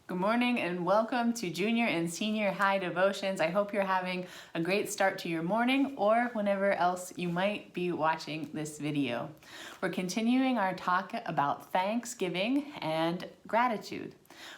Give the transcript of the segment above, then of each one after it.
Good morning and welcome to Junior and Senior High Devotions. I hope you're having a great start to your morning or whenever else you might be watching this video. We're continuing our talk about Thanksgiving and gratitude.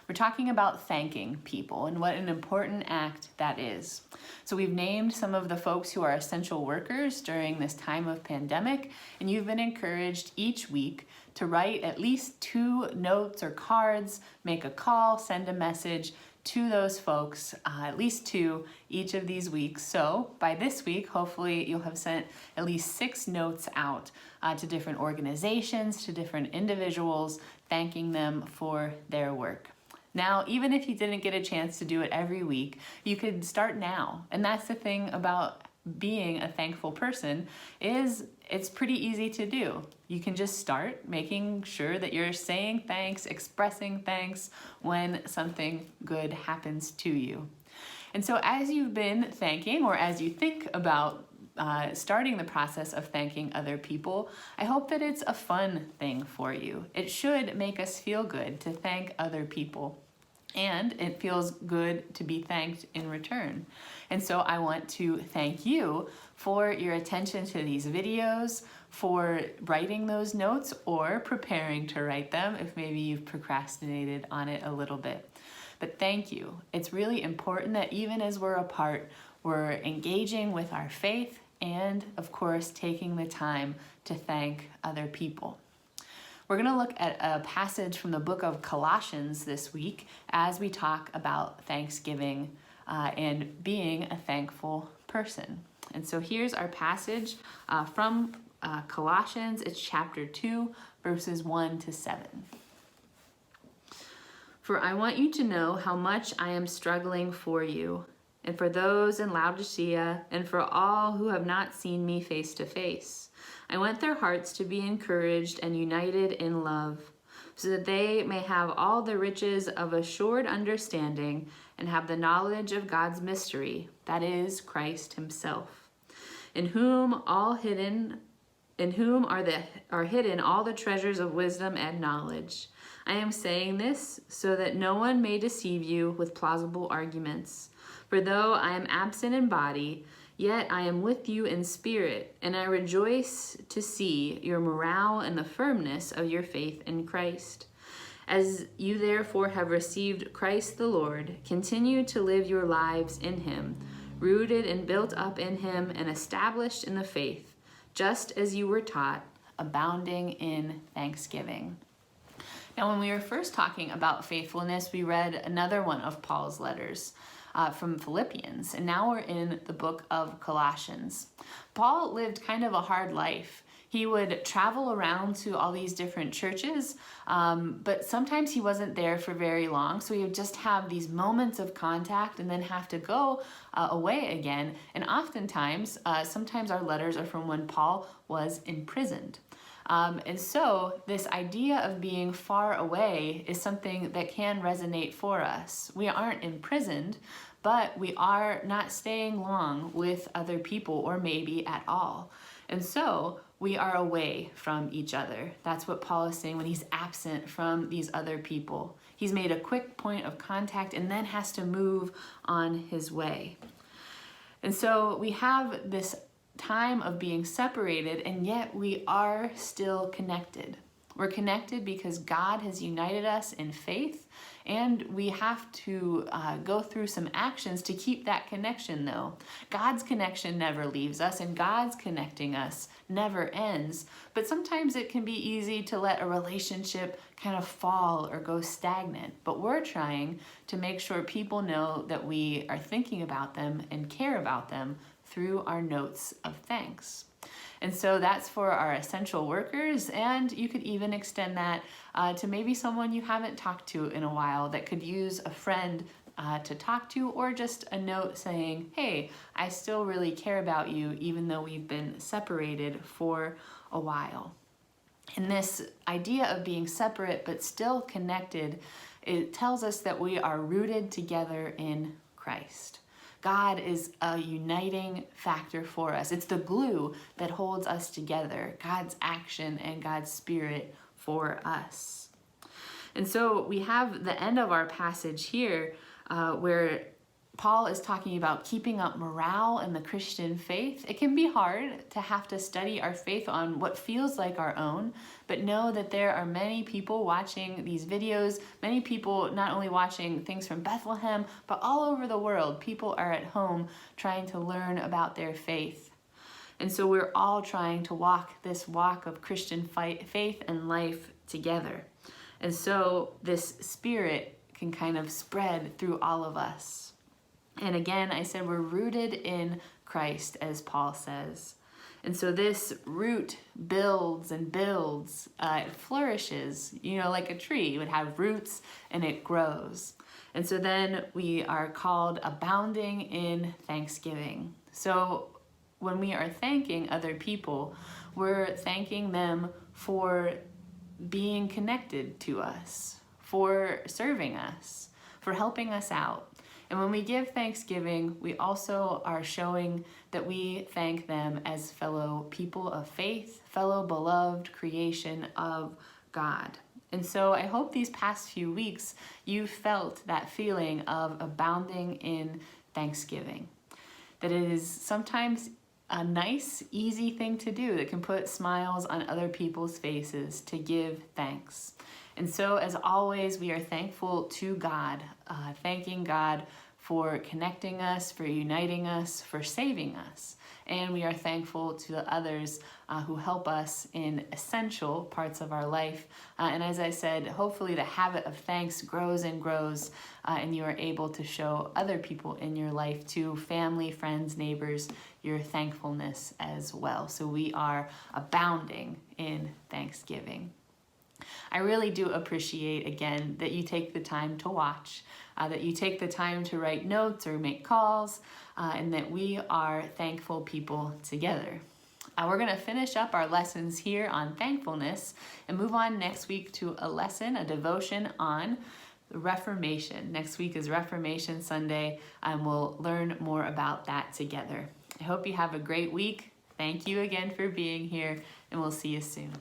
We're talking about thanking people and what an important act that is. So we've named some of the folks who are essential workers during this time of pandemic, and you've been encouraged each week to write at least 2 notes or cards, make a call, send a message to those folks, at least 2 each of these weeks. So by this week, hopefully you'll have sent at least 6 notes out to different organizations, to different individuals, thanking them for their work. Now, even if you didn't get a chance to do it every week, you could start now. And that's the thing about being a thankful person is it's pretty easy to do. You can just start making sure that you're saying thanks, expressing thanks when something good happens to you. And so as you've been thanking, or as you think about starting the process of thanking other people, I hope that it's a fun thing for you. It should make us feel good to thank other people. And it feels good to be thanked in return. And so I want to thank you for your attention to these videos, for writing those notes or preparing to write them if maybe you've procrastinated on it a little bit. But thank you. It's really important that even as we're apart, we're engaging with our faith and, of course, taking the time to thank other people. We're going to look at a passage from the book of Colossians this week as we talk about Thanksgiving and being a thankful person. And so here's our passage from Colossians. It's chapter 2, verses 1 to 7. For I want you to know how much I am struggling for you, and for those in Laodicea, and for all who have not seen me face to face. I want their hearts to be encouraged and united in love, so that they may have all the riches of assured understanding and have the knowledge of God's mystery, that is, Christ himself, in whom are hidden all the treasures of wisdom and knowledge. I am saying this so that no one may deceive you with plausible arguments. For though I am absent in body, yet I am with you in spirit, and I rejoice to see your morale and the firmness of your faith in Christ. As you therefore have received Christ the Lord, continue to live your lives in him, rooted and built up in him and established in the faith, just as you were taught, abounding in thanksgiving. Now, when we were first talking about faithfulness, we read another one of Paul's letters from Philippians, and now we're in the book of Colossians. Paul lived kind of a hard life. He would travel around to all these different churches, but sometimes he wasn't there for very long, so he would just have these moments of contact and then have to go away again. And oftentimes, sometimes our letters are from when Paul was imprisoned. And so this idea of being far away is something that can resonate for us. We aren't imprisoned, but we are not staying long with other people or maybe at all. And so we are away from each other. That's what Paul is saying when he's absent from these other people. He's made a quick point of contact and then has to move on his way. And so we have this time of being separated, and yet we are still connected. We're connected because God has united us in faith, and we have to go through some actions to keep that connection, though. God's connection never leaves us, and God's connecting us never ends. But sometimes it can be easy to let a relationship kind of fall or go stagnant. But we're trying to make sure people know that we are thinking about them and care about them through our notes of thanks. And so that's for our essential workers, and you could even extend that to maybe someone you haven't talked to in a while that could use a friend to talk to, or just a note saying, hey, I still really care about you even though we've been separated for a while. And this idea of being separate but still connected, it tells us that we are rooted together in Christ. God is a uniting factor for us. It's the glue that holds us together, God's action and God's spirit for us. And so we have the end of our passage here where Paul is talking about keeping up morale in the Christian faith. It can be hard to have to study our faith on what feels like our own, but know that there are many people watching these videos, many people not only watching things from Bethlehem, but all over the world. People are at home trying to learn about their faith. And so we're all trying to walk this walk of Christian faith and life together. And so this spirit can kind of spread through all of us. And again, I said we're rooted in Christ, as Paul says. And so this root builds and builds, it flourishes, like a tree. It would have roots and it grows. And so then we are called abounding in thanksgiving. So when we are thanking other people, we're thanking them for being connected to us, for serving us, for helping us out. And when we give thanksgiving, we also are showing that we thank them as fellow people of faith, fellow beloved creation of God. And so I hope these past few weeks you felt that feeling of abounding in thanksgiving. That it is sometimes a nice, easy thing to do that can put smiles on other people's faces, to give thanks. And so, as always, we are thankful to God, thanking God for connecting us, for uniting us, for saving us. And we are thankful to the others who help us in essential parts of our life. And as I said, hopefully the habit of thanks grows and grows, and you are able to show other people in your life, to family, friends, neighbors, your thankfulness as well. So we are abounding in thanksgiving. I really do appreciate, again, that you take the time to watch, that you take the time to write notes or make calls, and that we are thankful people together. We're going to finish up our lessons here on thankfulness and move on next week to a lesson, a devotion on Reformation. Next week is Reformation Sunday, and we'll learn more about that together. I hope you have a great week. Thank you again for being here, and we'll see you soon.